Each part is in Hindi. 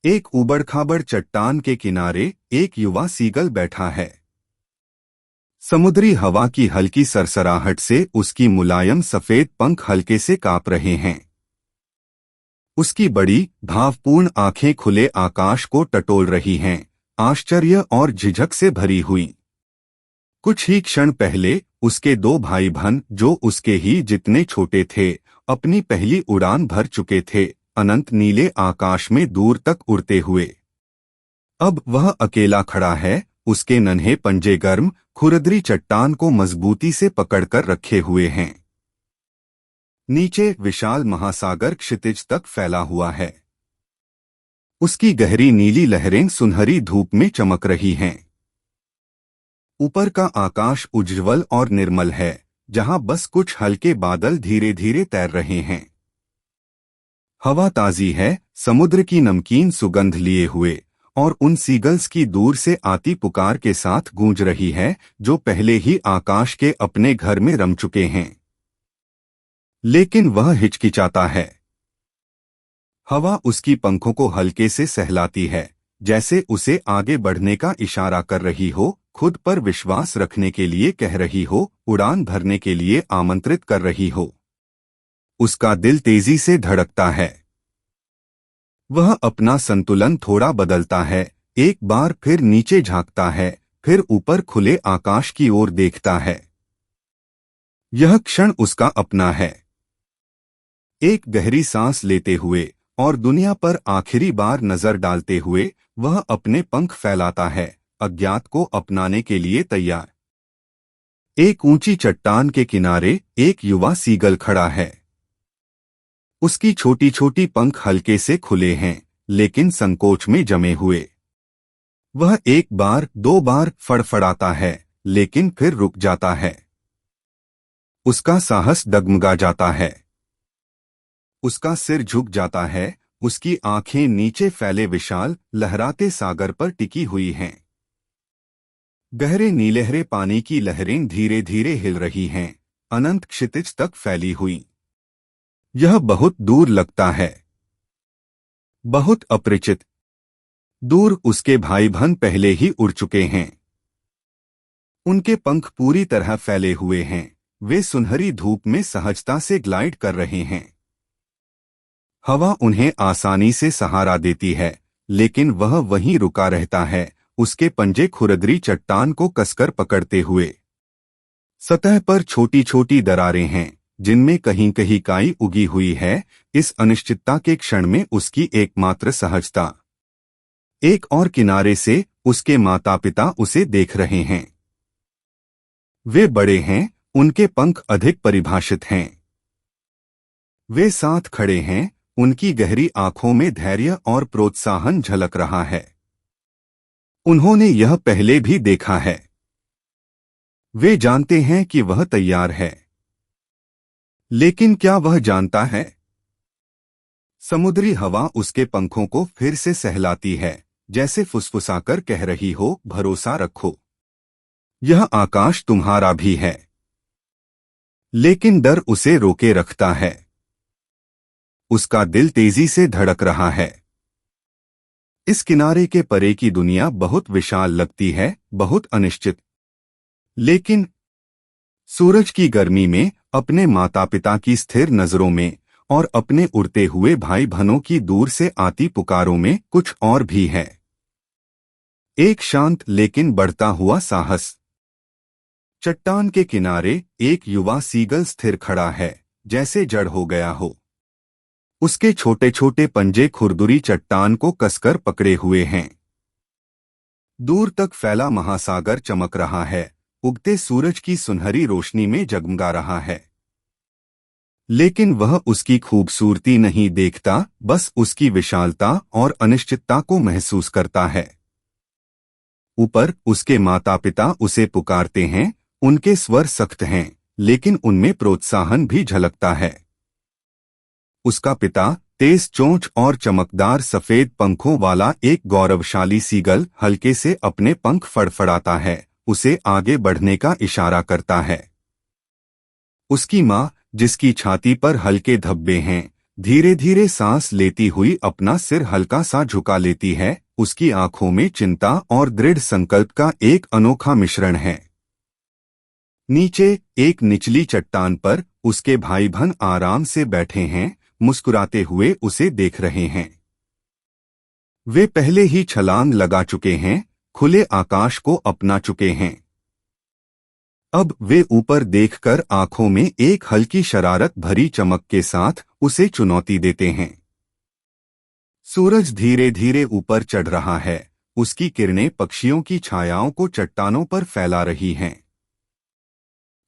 एक उबड़-खाबड़ चट्टान के किनारे एक युवा सीगल बैठा है। समुद्री हवा की हल्की सरसराहट से उसकी मुलायम सफेद पंख हल्के से कांप रहे हैं। उसकी बड़ी, भावपूर्ण आंखें खुले आकाश को टटोल रही हैं, आश्चर्य और झिझक से भरी हुई। कुछ ही क्षण पहले उसके दो भाई बहन, जो उसके ही जितने छोटे थे, अपनी पहली उड़ान भर चुके थे, अनंत नीले आकाश में दूर तक उड़ते हुए। अब वह अकेला खड़ा है, उसके नन्हे पंजे गर्म, खुरदरी चट्टान को मजबूती से पकड़कर रखे हुए हैं। नीचे विशाल महासागर क्षितिज तक फैला हुआ है। उसकी गहरी नीली लहरें सुनहरी धूप में चमक रही हैं। ऊपर का आकाश उज्ज्वल और निर्मल है, जहां बस कुछ हल्के बादल धीरे धीरे तैर रहे हैं। हवा ताजी है, समुद्र की नमकीन सुगंध लिए हुए, और उन सीगल्स की दूर से आती पुकार के साथ गूंज रही है, जो पहले ही आकाश के अपने घर में रम चुके हैं। लेकिन वह हिचकिचाता है। हवा उसकी पंखों को हल्के से सहलाती है, जैसे उसे आगे बढ़ने का इशारा कर रही हो, खुद पर विश्वास रखने के लिए कह रही हो, उड़ान भरने के लिए आमंत्रित कर रही हो। उसका दिल तेजी से धड़कता है। वह अपना संतुलन थोड़ा बदलता है, एक बार फिर नीचे झांकता है, फिर ऊपर खुले आकाश की ओर देखता है। यह क्षण उसका अपना है। एक गहरी सांस लेते हुए और दुनिया पर आखिरी बार नजर डालते हुए वह अपने पंख फैलाता है, अज्ञात को अपनाने के लिए तैयार। एक ऊंची चट्टान के किनारे एक युवा सीगल खड़ा है। उसकी छोटी छोटी पंख हल्के से खुले हैं, लेकिन संकोच में जमे हुए। वह एक बार दो बार फड़फड़ाता है, लेकिन फिर रुक जाता है। उसका साहस डगमगा जाता है। उसका सिर झुक जाता है, उसकी आंखें नीचे फैले विशाल, लहराते सागर पर टिकी हुई हैं। गहरे नीलहरे पानी की लहरें धीरे धीरे हिल रही हैं, अनंत क्षितिज तक फैली हुई। यह बहुत दूर लगता है, बहुत अपरिचित। दूर उसके भाई बहन पहले ही उड़ चुके हैं। उनके पंख पूरी तरह फैले हुए हैं, वे सुनहरी धूप में सहजता से ग्लाइड कर रहे हैं। हवा उन्हें आसानी से सहारा देती है, लेकिन वह वहीं रुका रहता है, उसके पंजे खुरदरी चट्टान को कसकर पकड़ते हुए। सतह पर छोटी छोटी दरारें हैं, जिनमें कहीं कहीं काई उगी हुई है, इस अनिश्चितता के क्षण में उसकी एकमात्र सहजता। एक और किनारे से उसके माता पिता उसे देख रहे हैं। वे बड़े हैं, उनके पंख अधिक परिभाषित हैं। वे साथ खड़े हैं, उनकी गहरी आंखों में धैर्य और प्रोत्साहन झलक रहा है। उन्होंने यह पहले भी देखा है। वे जानते हैं कि वह तैयार है। लेकिन क्या वह जानता है? समुद्री हवा उसके पंखों को फिर से सहलाती है, जैसे फुसफुसाकर कह रही हो, भरोसा रखो, यह आकाश तुम्हारा भी है। लेकिन डर उसे रोके रखता है। उसका दिल तेजी से धड़क रहा है। इस किनारे के परे की दुनिया बहुत विशाल लगती है, बहुत अनिश्चित। लेकिन सूरज की गर्मी में, अपने माता पिता की स्थिर नजरों में, और अपने उड़ते हुए भाई बहनों की दूर से आती पुकारों में कुछ और भी है। एक शांत लेकिन बढ़ता हुआ साहस। चट्टान के किनारे एक युवा सीगल स्थिर खड़ा है, जैसे जड़ हो गया हो। उसके छोटे छोटे पंजे खुरदुरी चट्टान को कसकर पकड़े हुए हैं। दूर तक फैला महासागर चमक रहा है, उगते सूरज की सुनहरी रोशनी में जगमगा रहा है। लेकिन वह उसकी खूबसूरती नहीं देखता, बस उसकी विशालता और अनिश्चितता को महसूस करता है। ऊपर उसके माता पिता उसे पुकारते हैं, उनके स्वर सख्त हैं, लेकिन उनमें प्रोत्साहन भी झलकता है। उसका पिता, तेज चोंच और चमकदार सफेद पंखों वाला एक गौरवशाली सीगल, हल्के से अपने पंख फड़फड़ाता है, उसे आगे बढ़ने का इशारा करता है। उसकी माँ, जिसकी छाती पर हल्के धब्बे हैं, धीरे धीरे सांस लेती हुई अपना सिर हल्का सा झुका लेती है। उसकी आंखों में चिंता और दृढ़ संकल्प का एक अनोखा मिश्रण है। नीचे एक निचली चट्टान पर उसके भाई बहन आराम से बैठे हैं, मुस्कुराते हुए उसे देख रहे हैं। वे पहले ही छलांग लगा चुके हैं, खुले आकाश को अपना चुके हैं। अब वे ऊपर देखकर आंखों में एक हल्की शरारत भरी चमक के साथ उसे चुनौती देते हैं। सूरज धीरे धीरे ऊपर चढ़ रहा है, उसकी किरणें पक्षियों की छायाओं को चट्टानों पर फैला रही हैं।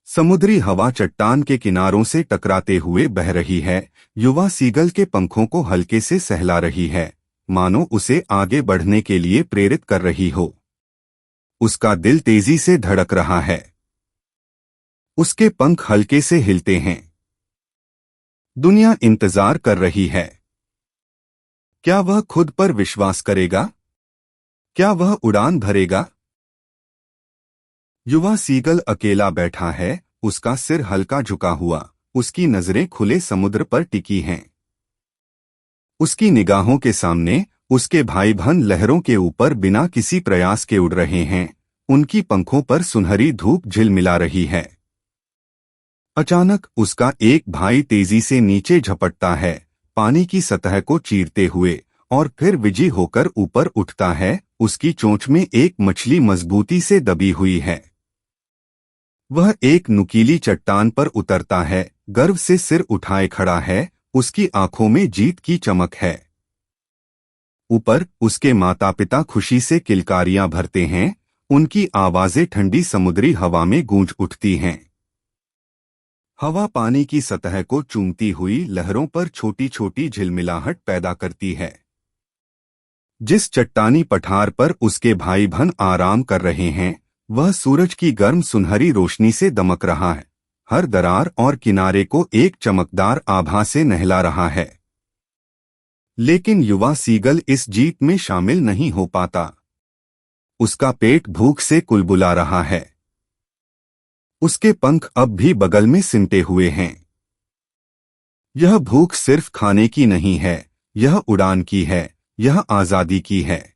समुद्री हवा चट्टान के किनारों से टकराते हुए बह रही है, युवा सीगल के पंखों को हल्के से सहला रही है, मानो उसे आगे बढ़ने के लिए प्रेरित कर रही हो। उसका दिल तेजी से धड़क रहा है। उसके पंख हल्के से हिलते हैं। दुनिया इंतजार कर रही है। क्या वह खुद पर विश्वास करेगा? क्या वह उड़ान भरेगा? युवा सीगल अकेला बैठा है, उसका सिर हल्का झुका हुआ, उसकी नजरें खुले समुद्र पर टिकी हैं। उसकी निगाहों के सामने उसके भाई बहन लहरों के ऊपर बिना किसी प्रयास के उड़ रहे हैं, उनकी पंखों पर सुनहरी धूप झिलमिला रही है। अचानक उसका एक भाई तेजी से नीचे झपटता है, पानी की सतह को चीरते हुए, और फिर विजी होकर ऊपर उठता है। उसकी चोंच में एक मछली मजबूती से दबी हुई है। वह एक नुकीली चट्टान पर उतरता है, गर्व से सिर उठाए खड़ा है, उसकी आंखों में जीत की चमक है। ऊपर उसके माता पिता खुशी से किलकारियां भरते हैं, उनकी आवाजें ठंडी समुद्री हवा में गूंज उठती हैं। हवा पानी की सतह को चूमती हुई लहरों पर छोटी छोटी झिलमिलाहट पैदा करती है। जिस चट्टानी पठार पर उसके भाई बहन आराम कर रहे हैं, वह सूरज की गर्म सुनहरी रोशनी से दमक रहा है, हर दरार और किनारे को एक चमकदार आभा से नहला रहा है। लेकिन युवा सीगल इस जीत में शामिल नहीं हो पाता। उसका पेट भूख से कुलबुला रहा है। उसके पंख अब भी बगल में सिमटे हुए हैं। यह भूख सिर्फ खाने की नहीं है, यह उड़ान की है, यह आजादी की है।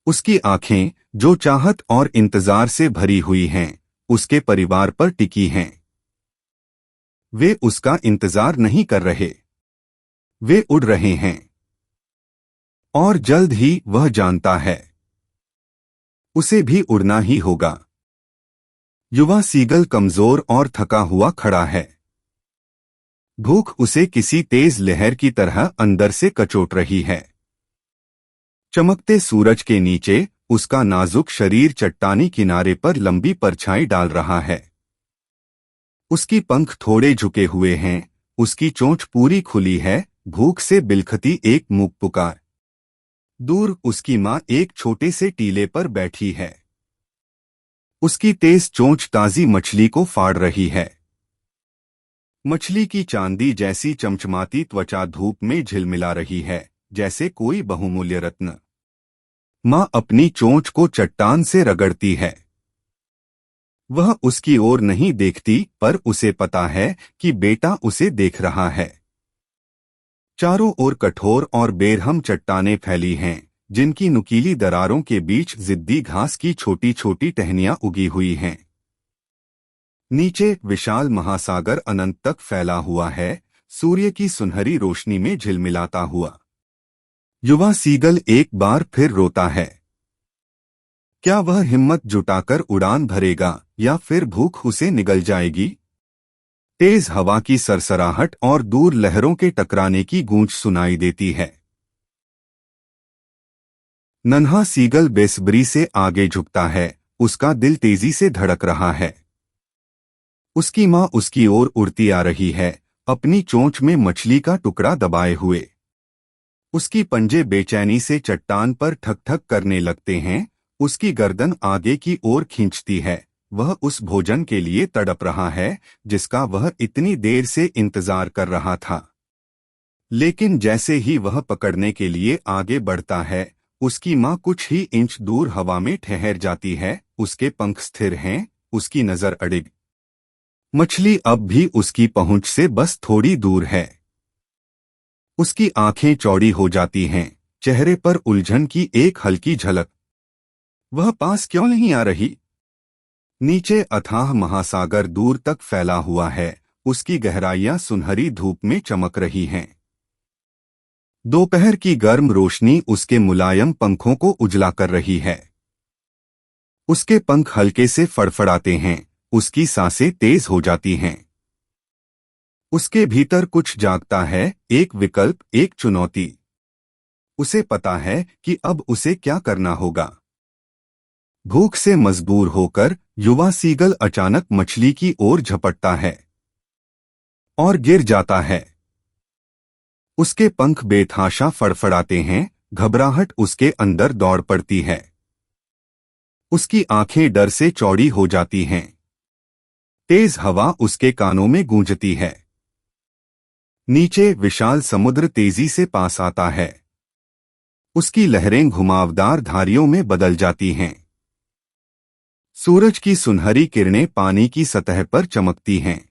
उसकी आंखें, जो चाहत और इंतजार से भरी हुई हैं, उसके परिवार पर टिकी हैं। वे उसका इंतजार नहीं कर रहे, वे उड़ रहे हैं। और जल्द ही वह जानता है, उसे भी उड़ना ही होगा। युवा सीगल कमजोर और थका हुआ खड़ा है। भूख उसे किसी तेज लहर की तरह अंदर से कचोट रही है। चमकते सूरज के नीचे उसका नाजुक शरीर चट्टानी किनारे पर लंबी परछाई डाल रहा है। उसकी पंख थोड़े झुके हुए हैं, उसकी चोंच पूरी खुली है, भूख से बिलखती एक मूक पुकार। दूर उसकी मां एक छोटे से टीले पर बैठी है। उसकी तेज चोंच ताजी मछली को फाड़ रही है। मछली की चांदी जैसी चमचमाती त्वचा धूप में झिलमिला रही है, जैसे कोई बहुमूल्य रत्न। मां अपनी चोंच को चट्टान से रगड़ती है। वह उसकी ओर नहीं देखती, पर उसे पता है कि बेटा उसे देख रहा है। चारों ओर कठोर और बेरहम चट्टानें फैली हैं, जिनकी नुकीली दरारों के बीच जिद्दी घास की छोटी छोटी टहनियां उगी हुई हैं। नीचे विशाल महासागर अनंत तक फैला हुआ है, सूर्य की सुनहरी रोशनी में झिलमिलाता हुआ। युवा सीगल एक बार फिर रोता है। क्या वह हिम्मत जुटाकर उड़ान भरेगा, या फिर भूख उसे निगल जाएगी? तेज हवा की सरसराहट और दूर लहरों के टकराने की गूंज सुनाई देती है। नन्हा सीगल बेसब्री से आगे झुकता है, उसका दिल तेजी से धड़क रहा है। उसकी मां उसकी ओर उड़ती आ रही है, अपनी चोंच में मछली का टुकड़ा दबाए हुए। उसकी पंजे बेचैनी से चट्टान पर ठक ठक करने लगते हैं, उसकी गर्दन आगे की ओर खींचती है। वह उस भोजन के लिए तड़प रहा है, जिसका वह इतनी देर से इंतजार कर रहा था। लेकिन जैसे ही वह पकड़ने के लिए आगे बढ़ता है, उसकी मां कुछ ही इंच दूर हवा में ठहर जाती है, उसके पंख स्थिर हैं, उसकी नजर अड़िग। मछली अब भी उसकी पहुंच से बस थोड़ी दूर है। उसकी आंखें चौड़ी हो जाती हैं, चेहरे पर उलझन की एक हल्की झलक। वह पास क्यों नहीं आ रही? नीचे अथाह महासागर दूर तक फैला हुआ है, उसकी गहराइयां सुनहरी धूप में चमक रही हैं। दोपहर की गर्म रोशनी उसके मुलायम पंखों को उजला कर रही है। उसके पंख हल्के से फड़फड़ाते हैं, उसकी सांसें तेज हो जाती हैं। उसके भीतर कुछ जागता है, एक विकल्प, एक चुनौती। उसे पता है कि अब उसे क्या करना होगा। भूख से मजबूर होकर युवा सीगल अचानक मछली की ओर झपटता है और गिर जाता है। उसके पंख बेतहाशा फड़फड़ाते हैं, घबराहट उसके अंदर दौड़ पड़ती है। उसकी आंखें डर से चौड़ी हो जाती हैं। तेज हवा उसके कानों में गूंजती है। नीचे विशाल समुद्र तेजी से पास आता है। उसकी लहरें घुमावदार धारियों में बदल जाती हैं। सूरज की सुनहरी किरणें पानी की सतह पर चमकती हैं।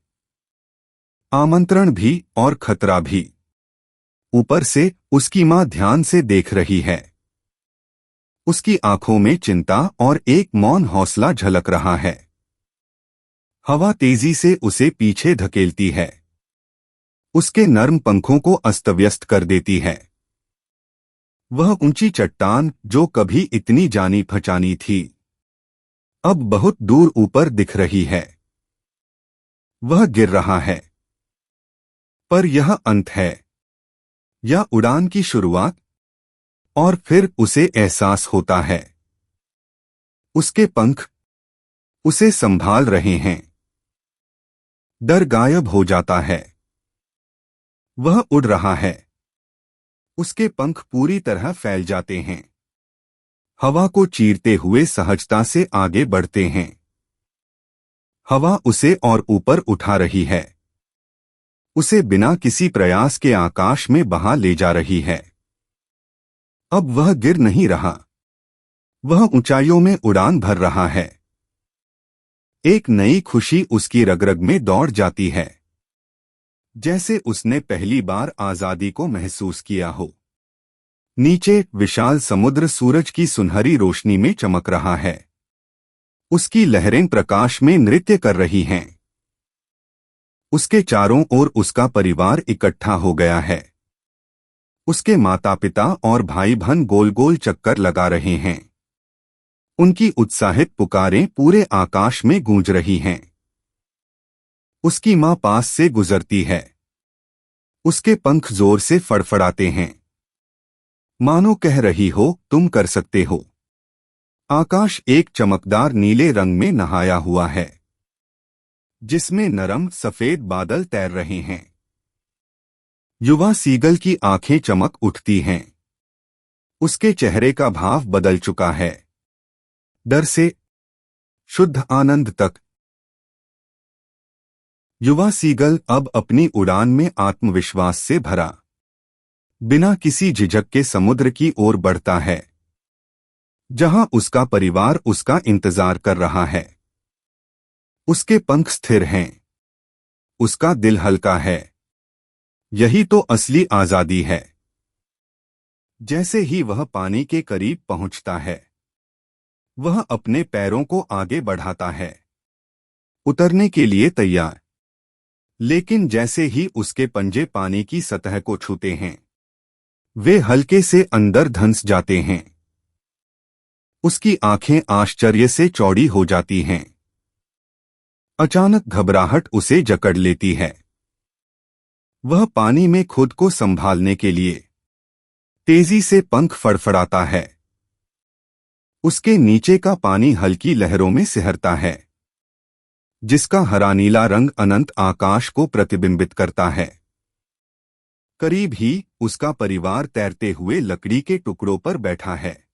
आमंत्रण भी और खतरा भी। ऊपर से उसकी मां ध्यान से देख रही है। उसकी आंखों में चिंता और एक मौन हौसला झलक रहा है। हवा तेजी से उसे पीछे धकेलती है, उसके नर्म पंखों को अस्तव्यस्त कर देती है। वह ऊंची चट्टान जो कभी इतनी जानी पहचानी थी, अब बहुत दूर ऊपर दिख रही है। वह गिर रहा है, पर यह अंत है या उड़ान की शुरुआत? और फिर उसे एहसास होता है, उसके पंख उसे संभाल रहे हैं। डर गायब हो जाता है। वह उड़ रहा है। उसके पंख पूरी तरह फैल जाते हैं, हवा को चीरते हुए सहजता से आगे बढ़ते हैं। हवा उसे और ऊपर उठा रही है, उसे बिना किसी प्रयास के आकाश में बहा ले जा रही है। अब वह गिर नहीं रहा, वह ऊंचाइयों में उड़ान भर रहा है। एक नई खुशी उसकी रग-रग में दौड़ जाती है, जैसे उसने पहली बार आजादी को महसूस किया हो। नीचे विशाल समुद्र सूरज की सुनहरी रोशनी में चमक रहा है। उसकी लहरें प्रकाश में नृत्य कर रही हैं। उसके चारों ओर उसका परिवार इकट्ठा हो गया है। उसके माता पिता और भाई बहन गोल गोल चक्कर लगा रहे हैं। उनकी उत्साहित पुकारें पूरे आकाश में गूंज रही हैं। उसकी मां पास से गुजरती है। उसके पंख जोर से फड़फड़ाते हैं, मानो कह रही हो, तुम कर सकते हो। आकाश एक चमकदार नीले रंग में नहाया हुआ है, जिसमें नरम सफेद बादल तैर रहे हैं। युवा सीगल की आंखें चमक उठती हैं। उसके चेहरे का भाव बदल चुका है, डर से शुद्ध आनंद तक। युवा सीगल अब अपनी उड़ान में आत्मविश्वास से भरा, बिना किसी झिझक के समुद्र की ओर बढ़ता है, जहां उसका परिवार उसका इंतजार कर रहा है। उसके पंख स्थिर हैं, उसका दिल हल्का है। यही तो असली आजादी है। जैसे ही वह पानी के करीब पहुंचता है, वह अपने पैरों को आगे बढ़ाता है, उतरने के लिए तैयार। लेकिन जैसे ही उसके पंजे पानी की सतह को छूते हैं, वे हल्के से अंदर धंस जाते हैं। उसकी आंखें आश्चर्य से चौड़ी हो जाती हैं। अचानक घबराहट उसे जकड़ लेती है। वह पानी में खुद को संभालने के लिए तेजी से पंख फड़फड़ाता है। उसके नीचे का पानी हल्की लहरों में सिहरता है, जिसका हरा नीला रंग अनंत आकाश को प्रतिबिंबित करता है। करीब ही उसका परिवार तैरते हुए लकड़ी के टुकड़ों पर बैठा है,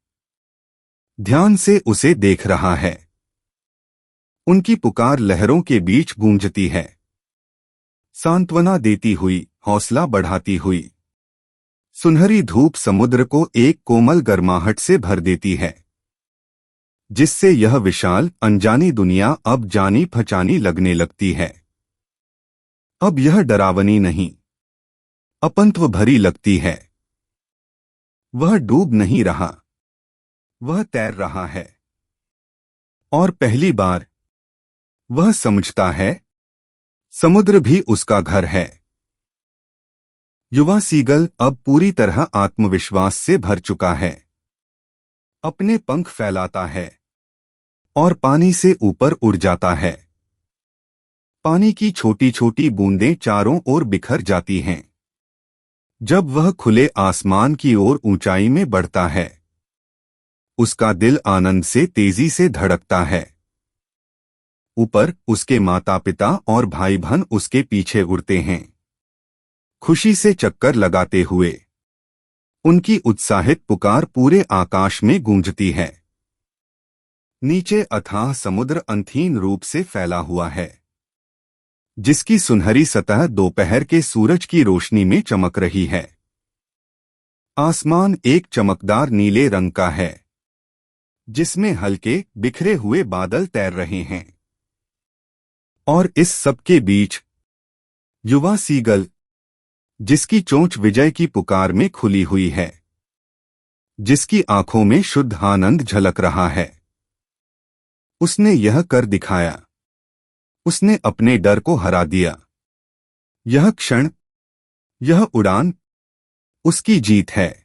ध्यान से उसे देख रहा है। उनकी पुकार लहरों के बीच गूंजती है, सांत्वना देती हुई, हौसला बढ़ाती हुई। सुनहरी धूप समुद्र को एक कोमल गर्माहट से भर देती है, जिससे यह विशाल अनजानी दुनिया अब जानी पहचानी लगने लगती है। अब यह डरावनी नहीं, अपंत्व भरी लगती है। वह डूब नहीं रहा, वह तैर रहा है। और पहली बार वह समझता है समुद्र भी उसका घर है। युवा सीगल अब पूरी तरह आत्मविश्वास से भर चुका है। अपने पंख फैलाता है और पानी से ऊपर उड़ जाता है। पानी की छोटी छोटी बूंदें चारों ओर बिखर जाती हैं। जब वह खुले आसमान की ओर ऊंचाई में बढ़ता है, उसका दिल आनंद से तेजी से धड़कता है। ऊपर उसके माता पिता और भाई बहन उसके पीछे उड़ते हैं, खुशी से चक्कर लगाते हुए। उनकी उत्साहित पुकार पूरे आकाश में गूंजती है। नीचे अथाह समुद्र अंधीन रूप से फैला हुआ है, जिसकी सुनहरी सतह दोपहर के सूरज की रोशनी में चमक रही है। आसमान एक चमकदार नीले रंग का है, जिसमें हल्के बिखरे हुए बादल तैर रहे हैं। और इस सब के बीच युवा सीगल, जिसकी चोंच विजय की पुकार में खुली हुई है, जिसकी आंखों में शुद्ध आनंद झलक रहा है। उसने यह कर दिखाया। उसने अपने डर को हरा दिया। यह क्षण, यह उड़ान उसकी जीत है।